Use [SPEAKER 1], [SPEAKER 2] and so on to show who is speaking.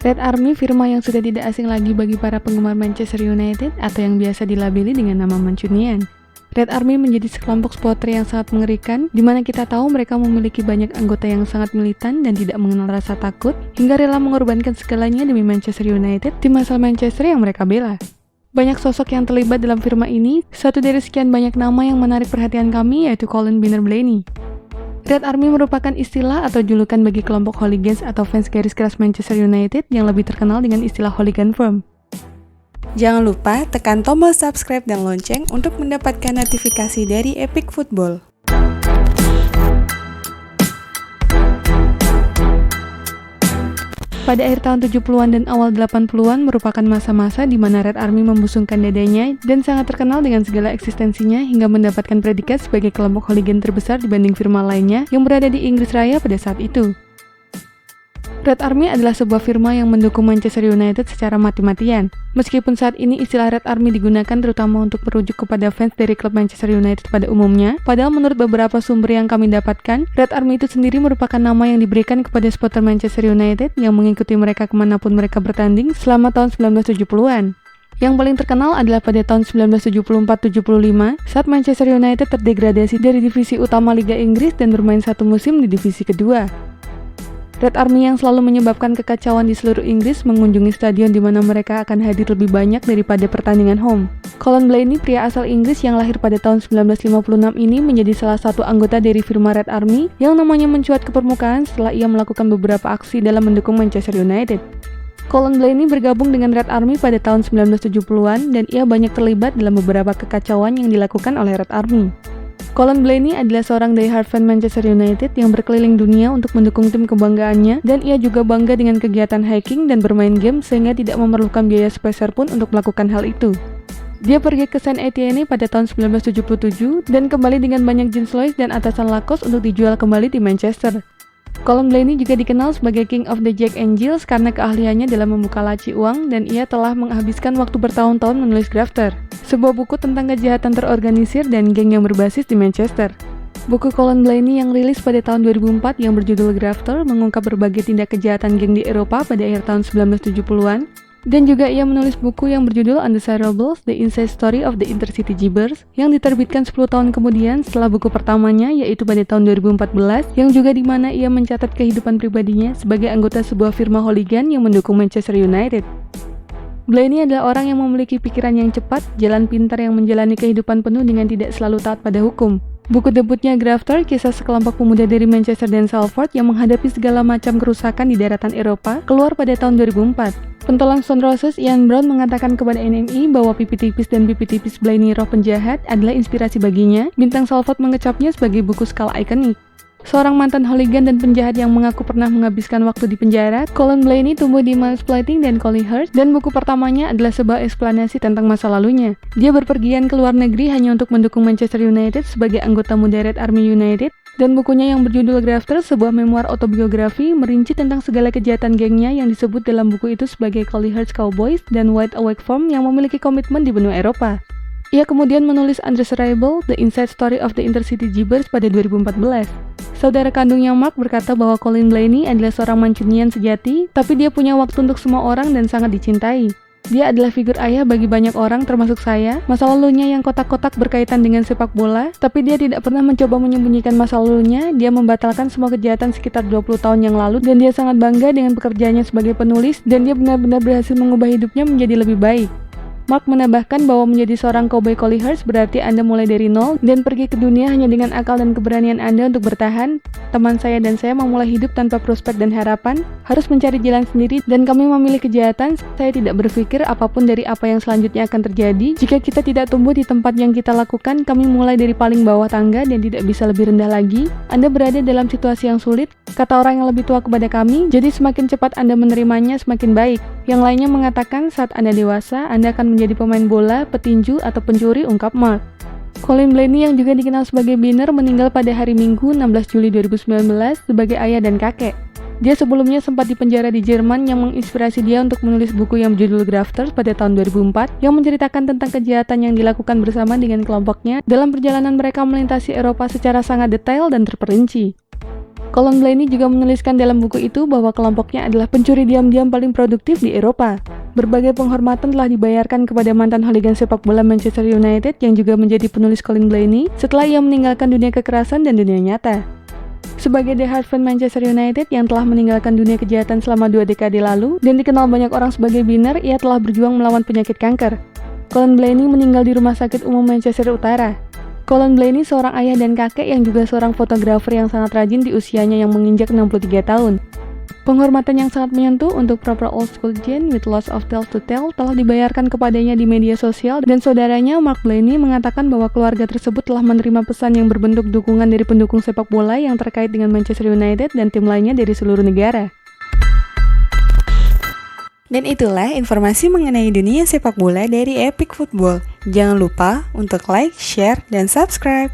[SPEAKER 1] Red Army firma yang sudah tidak asing lagi bagi para penggemar Manchester United atau yang biasa dilabeli dengan nama Mancunian. Red Army menjadi sekelompok supporter yang sangat mengerikan, di mana kita tahu mereka memiliki banyak anggota yang sangat militan dan tidak mengenal rasa takut, hingga rela mengorbankan segalanya demi Manchester United, tim asal Manchester yang mereka bela. Banyak sosok yang terlibat dalam firma ini, satu dari sekian banyak nama yang menarik perhatian kami yaitu Colin Binner-Blaney. Red Army merupakan istilah atau julukan bagi kelompok hooligans atau fans garis keras Manchester United yang lebih terkenal dengan istilah hooligan firm.
[SPEAKER 2] Jangan lupa tekan tombol subscribe dan lonceng untuk mendapatkan notifikasi dari Epic Football.
[SPEAKER 1] Pada akhir tahun 70-an dan awal 80-an merupakan masa-masa di mana Red Army membusungkan dadanya dan sangat terkenal dengan segala eksistensinya hingga mendapatkan predikat sebagai kelompok hooligan terbesar dibanding firma lainnya yang berada di Inggris Raya pada saat itu. Red Army adalah sebuah firma yang mendukung Manchester United secara mati-matian. Meskipun saat ini istilah Red Army digunakan terutama untuk merujuk kepada fans dari klub Manchester United pada umumnya, padahal menurut beberapa sumber yang kami dapatkan, Red Army itu sendiri merupakan nama yang diberikan kepada supporter Manchester United yang mengikuti mereka kemanapun mereka bertanding selama tahun 1970-an. Yang paling terkenal adalah pada tahun 1974-75 saat Manchester United terdegradasi dari divisi utama Liga Inggris dan bermain satu musim di divisi kedua. Red Army yang selalu menyebabkan kekacauan di seluruh Inggris mengunjungi stadion di mana mereka akan hadir lebih banyak daripada pertandingan home. Colin Blaney, pria asal Inggris yang lahir pada tahun 1956 ini menjadi salah satu anggota dari firma Red Army yang namanya mencuat ke permukaan setelah ia melakukan beberapa aksi dalam mendukung Manchester United. Colin Blaney bergabung dengan Red Army pada tahun 1970-an dan ia banyak terlibat dalam beberapa kekacauan yang dilakukan oleh Red Army. Colin Blaney adalah seorang diehard fan Manchester United yang berkeliling dunia untuk mendukung tim kebanggaannya dan ia juga bangga dengan kegiatan hiking dan bermain game sehingga tidak memerlukan biaya sepeser pun untuk melakukan hal itu. Dia pergi ke Saint Etienne pada tahun 1977 dan kembali dengan banyak jeans Lois dan atasan Lacoste untuk dijual kembali di Manchester. Colin Blaney juga dikenal sebagai King of the Jack Angels karena keahliannya dalam membuka laci uang dan ia telah menghabiskan waktu bertahun-tahun menulis Grafter, sebuah buku tentang kejahatan terorganisir dan geng yang berbasis di Manchester. Buku Colin Blaney yang rilis pada tahun 2004 yang berjudul Grafter mengungkap berbagai tindak kejahatan geng di Eropa pada akhir tahun 1970-an. Dan juga ia menulis buku yang berjudul Undesirables, The Inside Story of the Intercity Jibbers yang diterbitkan 10 tahun kemudian setelah buku pertamanya yaitu pada tahun 2014 yang juga di mana ia mencatat kehidupan pribadinya sebagai anggota sebuah firma hooligan yang mendukung Manchester United. Blaney adalah orang yang memiliki pikiran yang cepat, jalan pintar yang menjalani kehidupan penuh dengan tidak selalu taat pada hukum. Buku debutnya Grafter, kisah sekelompok pemuda dari Manchester dan Salford yang menghadapi segala macam kerusakan di daratan Eropa, keluar pada tahun 2004. Pentolan Stone Roses Ian Brown mengatakan kepada NME bahwa pipi tipis dan pipi tipis Blaney roh penjahat adalah inspirasi baginya. Bintang Salford mengecapnya sebagai buku skala ikonik. Seorang mantan hooligan dan penjahat yang mengaku pernah menghabiskan waktu di penjara, Colin Blaney tumbuh di Miles Plating dan Collyhurst dan buku pertamanya adalah sebuah eksplanasi tentang masa lalunya. Dia berpergian ke luar negeri hanya untuk mendukung Manchester United sebagai anggota muda Red Army United dan bukunya yang berjudul Grafter, sebuah memoir autobiografi, merinci tentang segala kejahatan gengnya yang disebut dalam buku itu sebagai Collyhurst Cowboys dan Wide Awake Firm yang memiliki komitmen di benua Eropa. Ia kemudian menulis Undesirables, The Inside Story of the Intercity Jibbers pada 2014. Saudara kandungnya Mark berkata bahwa Colin Blaney adalah seorang Mancunian sejati, tapi dia punya waktu untuk semua orang dan sangat dicintai. Dia adalah figur ayah bagi banyak orang termasuk saya, masa lalunya yang kotak-kotak berkaitan dengan sepak bola, tapi dia tidak pernah mencoba menyembunyikan masa lalunya, dia membatalkan semua kejahatan sekitar 20 tahun yang lalu dan dia sangat bangga dengan pekerjaannya sebagai penulis dan dia benar-benar berhasil mengubah hidupnya menjadi lebih baik. Mark menambahkan bahwa menjadi seorang cowboy Collyhurst berarti Anda mulai dari nol dan pergi ke dunia hanya dengan akal dan keberanian Anda untuk bertahan. Teman saya dan saya memulai hidup tanpa prospek dan harapan, harus mencari jalan sendiri dan kami memilih kejahatan. Saya tidak berpikir apapun dari apa yang selanjutnya akan terjadi. Jika kita tidak tumbuh di tempat yang kita lakukan, kami mulai dari paling bawah tangga dan tidak bisa lebih rendah lagi. Anda berada dalam situasi yang sulit, kata orang yang lebih tua kepada kami, jadi semakin cepat Anda menerimanya semakin baik. Yang lainnya mengatakan saat Anda dewasa, Anda akan menjadi pemain bola, petinju, atau pencuri, ungkap Mark. Colin Blaney yang juga dikenal sebagai Binner meninggal pada hari Minggu 16 Juli 2019 sebagai ayah dan kakek. Dia sebelumnya sempat dipenjara di Jerman yang menginspirasi dia untuk menulis buku yang berjudul Grafter pada tahun 2004 yang menceritakan tentang kejahatan yang dilakukan bersama dengan kelompoknya dalam perjalanan mereka melintasi Eropa secara sangat detail dan terperinci. Colin Blaney juga menuliskan dalam buku itu bahwa kelompoknya adalah pencuri diam-diam paling produktif di Eropa. Berbagai penghormatan telah dibayarkan kepada mantan hooligan sepak bola Manchester United yang juga menjadi penulis Colin Blaney setelah ia meninggalkan dunia kekerasan dan dunia nyata. Sebagai The Heart fan Manchester United yang telah meninggalkan dunia kejahatan selama 2 dekade lalu dan dikenal banyak orang sebagai winner, ia telah berjuang melawan penyakit kanker. Colin Blaney meninggal di Rumah Sakit Umum Manchester Utara. Colin Blaney seorang ayah dan kakek yang juga seorang fotografer yang sangat rajin di usianya yang menginjak 63 tahun. Penghormatan yang sangat menyentuh untuk proper old school Jane with lots of tales to tell telah dibayarkan kepadanya di media sosial dan saudaranya Mark Blaney mengatakan bahwa keluarga tersebut telah menerima pesan yang berbentuk dukungan dari pendukung sepak bola yang terkait dengan Manchester United dan tim lainnya dari seluruh negara.
[SPEAKER 2] Dan itulah informasi mengenai dunia sepak bola dari Epic Football. Jangan lupa untuk like, share, dan subscribe.